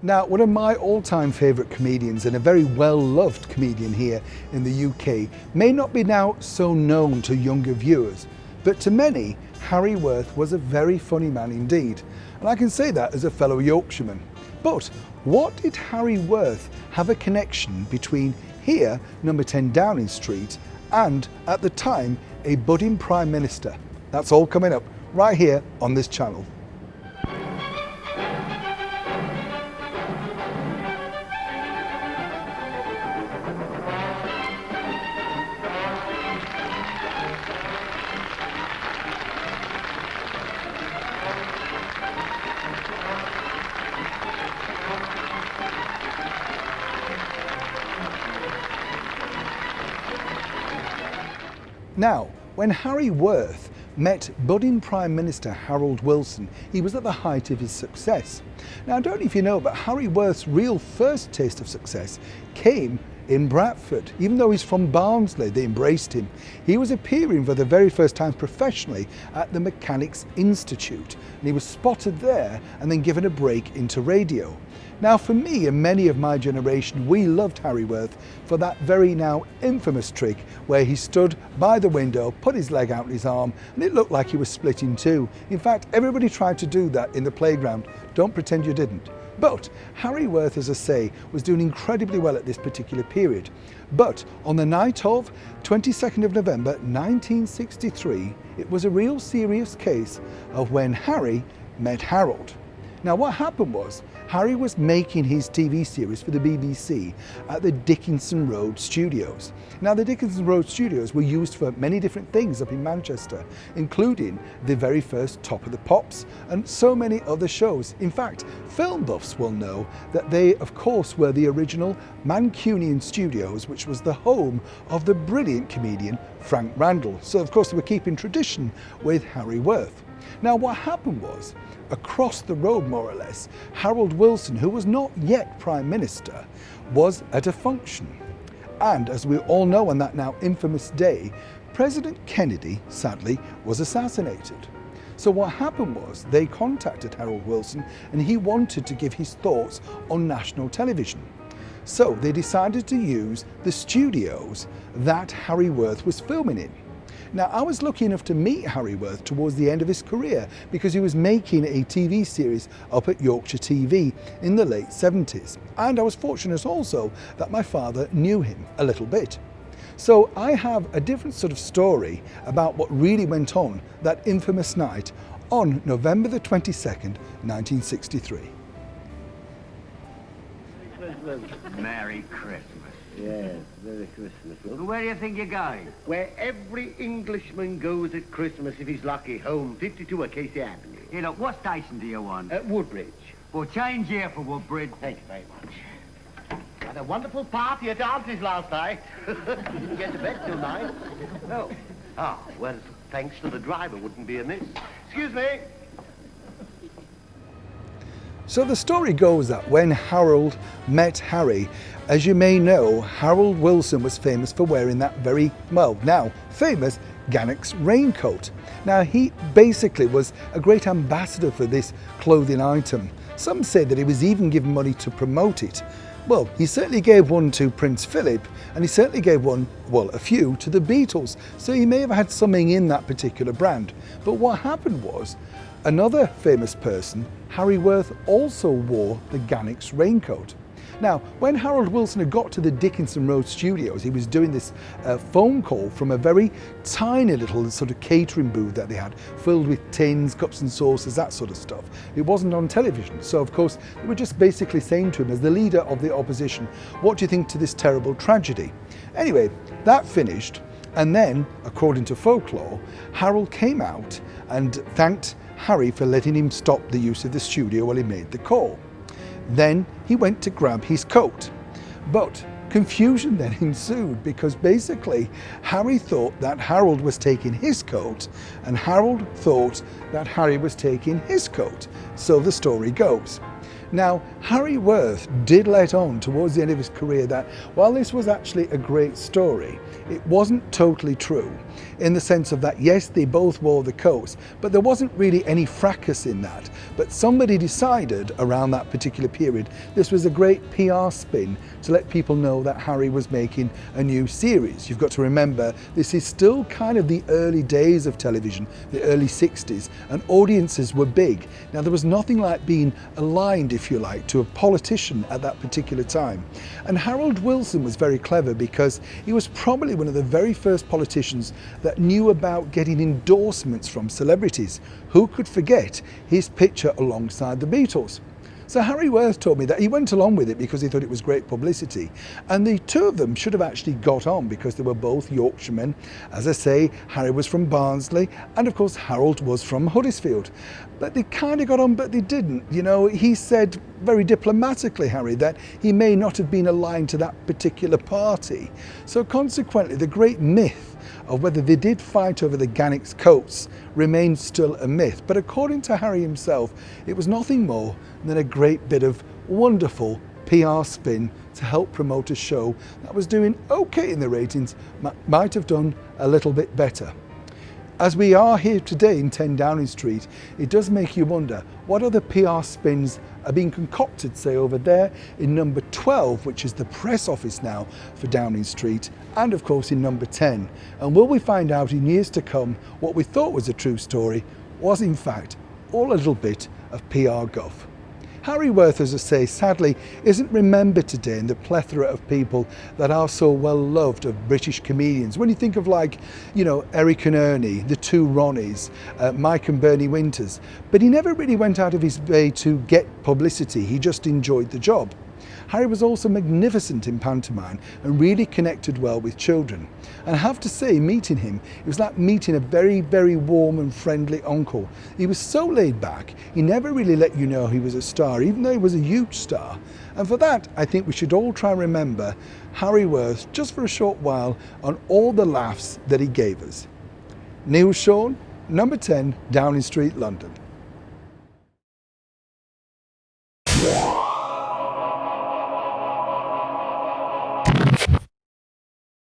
Now, one of my all-time favourite comedians and a very well-loved comedian here in the UK may not be now so known to younger viewers, but to many, Harry Worth was a very funny man indeed. And I can say that as a fellow Yorkshireman. But what did Harry Worth have a connection between here, number 10 Downing Street, and at the time, a budding Prime Minister? That's all coming up right here on this channel. Now, when Harry Worth met budding Prime Minister Harold Wilson, he was at the height of his success. Now, I don't know if you know, but Harry Worth's real first taste of success came in Bradford. Even though he's from Barnsley, they embraced him. He was appearing for the very first time professionally at the Mechanics Institute, and he was spotted there and then given a break into radio. Now, for me and many of my generation, we loved Harry Worth for that very now infamous trick where he stood by the window, put his leg out his arm, and it looked like he was split in two. In fact, everybody tried to do that in the playground. Don't pretend you didn't. But Harry Worth, as I say, was doing incredibly well at this particular period. But on the night of 22nd of November 1963, it was a real serious case of when Harry met Harold. Now, what happened was, Harry was making his TV series for the BBC at the Dickinson Road Studios. Now, the Dickinson Road Studios were used for many different things up in Manchester, including the very first Top of the Pops and so many other shows. In fact, film buffs will know that they, of course, were the original Mancunian Studios, which was the home of the brilliant comedian Frank Randall. So, of course, they were keeping tradition with Harry Worth. Now, what happened was, across the road more or less, Harold Wilson, who was not yet Prime Minister, was at a function. And as we all know on that now infamous day, President Kennedy, sadly, was assassinated. So what happened was they contacted Harold Wilson and he wanted to give his thoughts on national television. So they decided to use the studios that Harry Worth was filming in. Now, I was lucky enough to meet Harry Worth towards the end of his career because he was making a TV series up at Yorkshire TV in the late 70s. And I was fortunate also that my father knew him a little bit. So I have a different sort of story about what really went on that infamous night on November the 22nd, 1963. Merry Christmas. Yes, Merry Christmas. Well, where do you think you're going? Where every Englishman goes at Christmas if he's lucky, home, 52 Acacia Avenue. Hey, look, what station do you want? At Woodbridge. Well, change here for Woodbridge. Thank you very much. Had a wonderful party at Auntie's last night. Didn't get to bed till 9. No. Ah, well, thanks to the driver, wouldn't be amiss. Excuse me. So the story goes that when Harold met Harry, as you may know, Harold Wilson was famous for wearing that very, well, now famous Gannock's raincoat. Now, he basically was a great ambassador for this clothing item. Some say that he was even given money to promote it. Well, he certainly gave one to Prince Philip, and he certainly gave one, well, a few to the Beatles. So he may have had something in that particular brand. But what happened was, another famous person, Harry Worth, also wore the Gannock's raincoat. Now, when Harold Wilson had got to the Dickinson Road Studios, he was doing this phone call from a very tiny little sort of catering booth that they had, filled with tins, cups and saucers, that sort of stuff. It wasn't on television, so of course they were just basically saying to him, as the leader of the opposition, what do you think to this terrible tragedy? Anyway, that finished, and then, according to folklore, Harold came out and thanked Harry for letting him stop the use of the studio while he made the call. Then he went to grab his coat. But confusion then ensued because basically Harry thought that Harold was taking his coat and Harold thought that Harry was taking his coat. So the story goes. Now, Harry Worth did let on towards the end of his career that while this was actually a great story, it wasn't totally true, in the sense of that, yes, they both wore the coats, but there wasn't really any fracas in that. But somebody decided around that particular period this was a great PR spin to let people know that Harry was making a new series. You've got to remember, this is still kind of the early days of television, the early 60s, and audiences were big. Now, there was nothing like being aligned, if you like, to a politician at that particular time. And Harold Wilson was very clever because he was probably one of the very first politicians that knew about getting endorsements from celebrities. Who could forget his picture alongside the Beatles? So Harry Worth told me that he went along with it because he thought it was great publicity, and the two of them should have actually got on because they were both Yorkshiremen. As I say, Harry was from Barnsley and of course Harold was from Huddersfield. But they kind of got on, but they didn't. You know, he said very diplomatically, Harry, that he may not have been aligned to that particular party. So consequently, the great myth of whether they did fight over the Gannick's coats remains still a myth. But according to Harry himself, it was nothing more than a great bit of wonderful PR spin to help promote a show that was doing okay in the ratings, might have done a little bit better. As we are here today in 10 Downing Street, it does make you wonder what other PR spins are being concocted, say over there in number 12, which is the press office now for Downing Street, and of course in number 10. And will we find out in years to come what we thought was a true story was in fact all a little bit of PR guff? Harry Worth, as I say, sadly isn't remembered today in the plethora of people that are so well loved of British comedians. When you think of, like, you know, Eric and Ernie, the two Ronnies, Mike and Bernie Winters, but he never really went out of his way to get publicity, he just enjoyed the job. Harry was also magnificent in pantomime and really connected well with children. And I have to say, meeting him, it was like meeting a very, very warm and friendly uncle. He was so laid back, he never really let you know he was a star, even though he was a huge star. And for that, I think we should all try and remember Harry Worth just for a short while on all the laughs that he gave us. Neil Sean, number 10, Downing Street, London.